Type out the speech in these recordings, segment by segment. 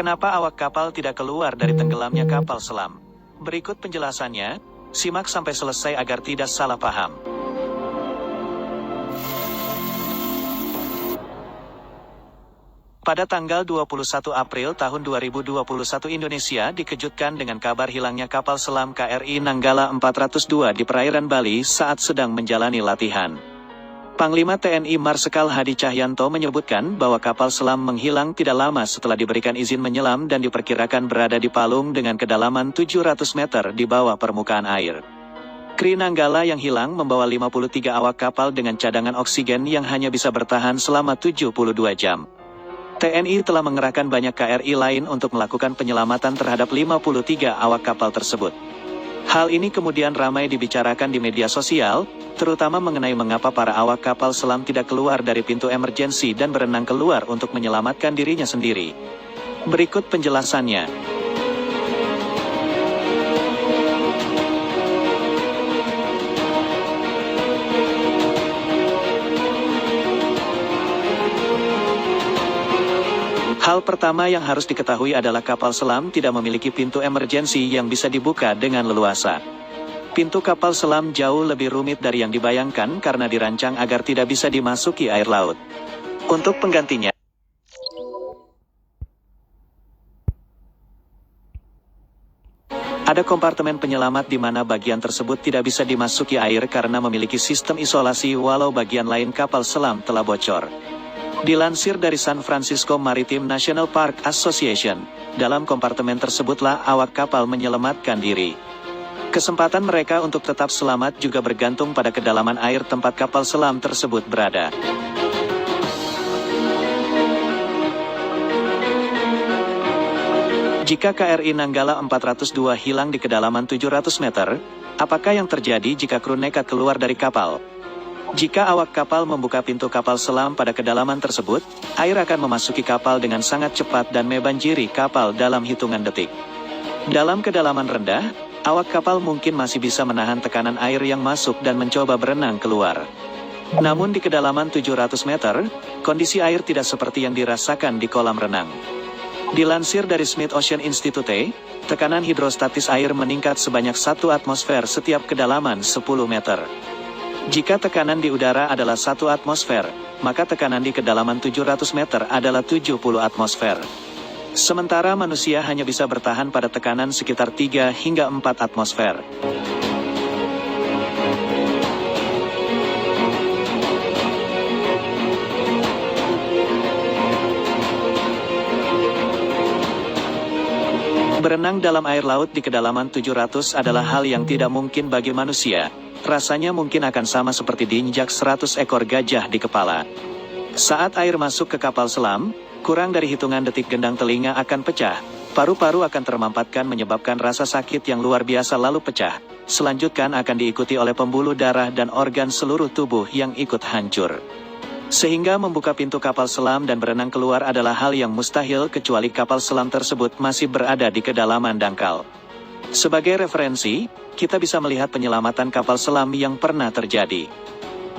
Kenapa awak kapal tidak keluar dari tenggelamnya kapal selam? Berikut penjelasannya, simak sampai selesai agar tidak salah paham. Pada tanggal 21 April tahun 2021 Indonesia dikejutkan dengan kabar hilangnya kapal selam KRI Nanggala 402 di perairan Bali saat sedang menjalani latihan. Panglima TNI Marsikal Hadi Cahyanto menyebutkan bahwa kapal selam menghilang tidak lama setelah diberikan izin menyelam dan diperkirakan berada di palung dengan kedalaman 700 meter di bawah permukaan air. KRI Nanggala yang hilang membawa 53 awak kapal dengan cadangan oksigen yang hanya bisa bertahan selama 72 jam. TNI telah mengerahkan banyak KRI lain untuk melakukan penyelamatan terhadap 53 awak kapal tersebut. Hal ini kemudian ramai dibicarakan di media sosial, terutama mengenai mengapa para awak kapal selam tidak keluar dari pintu emergensi dan berenang keluar untuk menyelamatkan dirinya sendiri. Berikut penjelasannya. Hal pertama yang harus diketahui adalah kapal selam tidak memiliki pintu emergensi yang bisa dibuka dengan leluasa. Pintu kapal selam jauh lebih rumit dari yang dibayangkan karena dirancang agar tidak bisa dimasuki air laut. Untuk penggantinya, ada kompartemen penyelamat di mana bagian tersebut tidak bisa dimasuki air karena memiliki sistem isolasi walau bagian lain kapal selam telah bocor. Dilansir dari San Francisco Maritime National Park Association, dalam kompartemen tersebutlah awak kapal menyelamatkan diri. Kesempatan mereka untuk tetap selamat juga bergantung pada kedalaman air tempat kapal selam tersebut berada. Jika KRI Nanggala 402 hilang di kedalaman 700 meter, apakah yang terjadi jika kru nekat keluar dari kapal? Jika awak kapal membuka pintu kapal selam pada kedalaman tersebut, air akan memasuki kapal dengan sangat cepat dan membanjiri kapal dalam hitungan detik. Dalam kedalaman rendah, awak kapal mungkin masih bisa menahan tekanan air yang masuk dan mencoba berenang keluar. Namun di kedalaman 700 meter, kondisi air tidak seperti yang dirasakan di kolam renang. Dilansir dari Smith Ocean Institute, tekanan hidrostatis air meningkat sebanyak 1 atmosfer setiap kedalaman 10 meter. Jika tekanan di udara adalah 1 atmosfer, maka tekanan di kedalaman 700 meter adalah 70 atmosfer. Sementara manusia hanya bisa bertahan pada tekanan sekitar 3 hingga 4 atmosfer. Berenang dalam air laut di kedalaman 700 adalah hal yang tidak mungkin bagi manusia. Rasanya mungkin akan sama seperti diinjak 100 ekor gajah di kepala. Saat air masuk ke kapal selam, kurang dari hitungan detik gendang telinga akan pecah. Paru-paru akan termampatkan menyebabkan rasa sakit yang luar biasa lalu pecah. Selanjutnya akan diikuti oleh pembuluh darah dan organ seluruh tubuh yang ikut hancur. Sehingga membuka pintu kapal selam dan berenang keluar adalah hal yang mustahil kecuali kapal selam tersebut masih berada di kedalaman dangkal. Sebagai referensi, kita bisa melihat penyelamatan kapal selam yang pernah terjadi.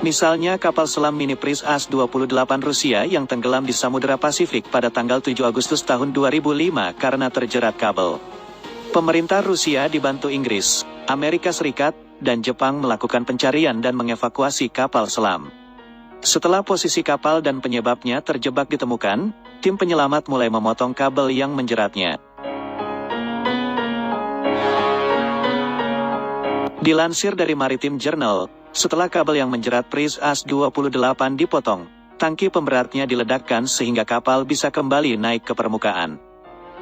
Misalnya kapal selam mini Priz As-28 Rusia yang tenggelam di Samudra Pasifik pada tanggal 7 Agustus tahun 2005 karena terjerat kabel. Pemerintah Rusia dibantu Inggris, Amerika Serikat, dan Jepang melakukan pencarian dan mengevakuasi kapal selam. Setelah posisi kapal dan penyebabnya terjebak ditemukan, tim penyelamat mulai memotong kabel yang menjeratnya. Dilansir dari Maritime Journal, setelah kabel yang menjerat Priz As-28 dipotong, tangki pemberatnya diledakkan sehingga kapal bisa kembali naik ke permukaan.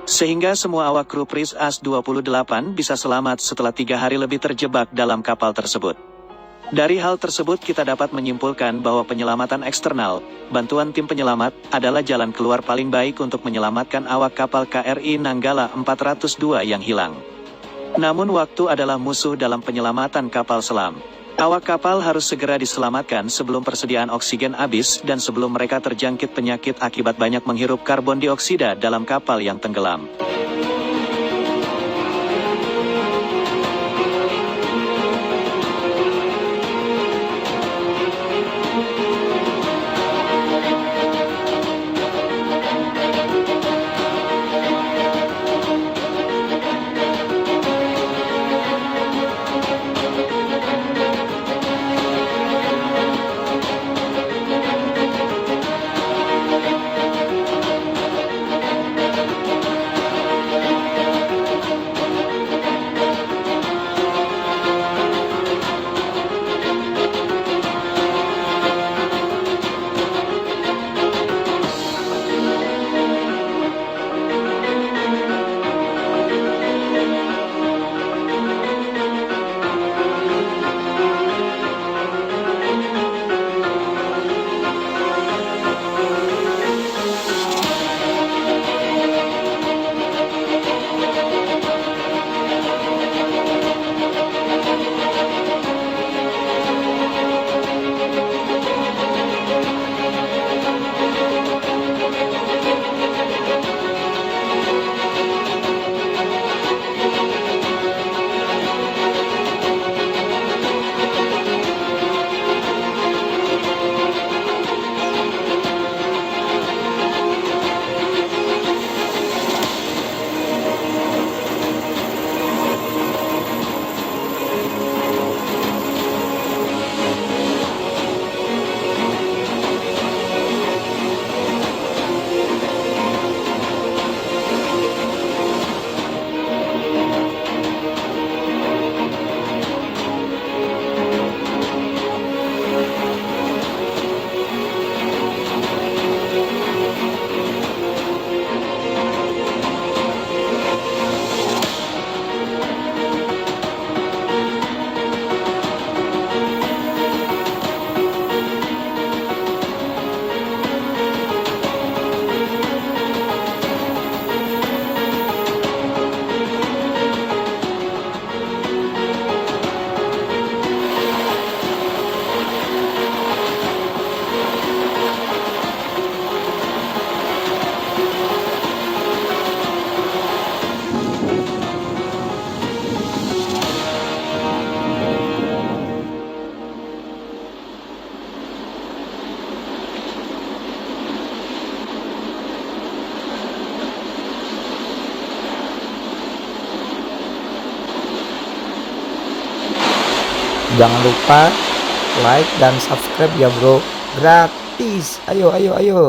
Sehingga semua awak kru Priz As-28 bisa selamat setelah 3 hari lebih terjebak dalam kapal tersebut. Dari hal tersebut kita dapat menyimpulkan bahwa penyelamatan eksternal, bantuan tim penyelamat, adalah jalan keluar paling baik untuk menyelamatkan awak kapal KRI Nanggala 402 yang hilang. Namun waktu adalah musuh dalam penyelamatan kapal selam. Awak kapal harus segera diselamatkan sebelum persediaan oksigen habis dan sebelum mereka terjangkit penyakit akibat banyak menghirup karbon dioksida dalam kapal yang tenggelam. Jangan lupa like dan subscribe ya bro, gratis. Ayo ayo ayo.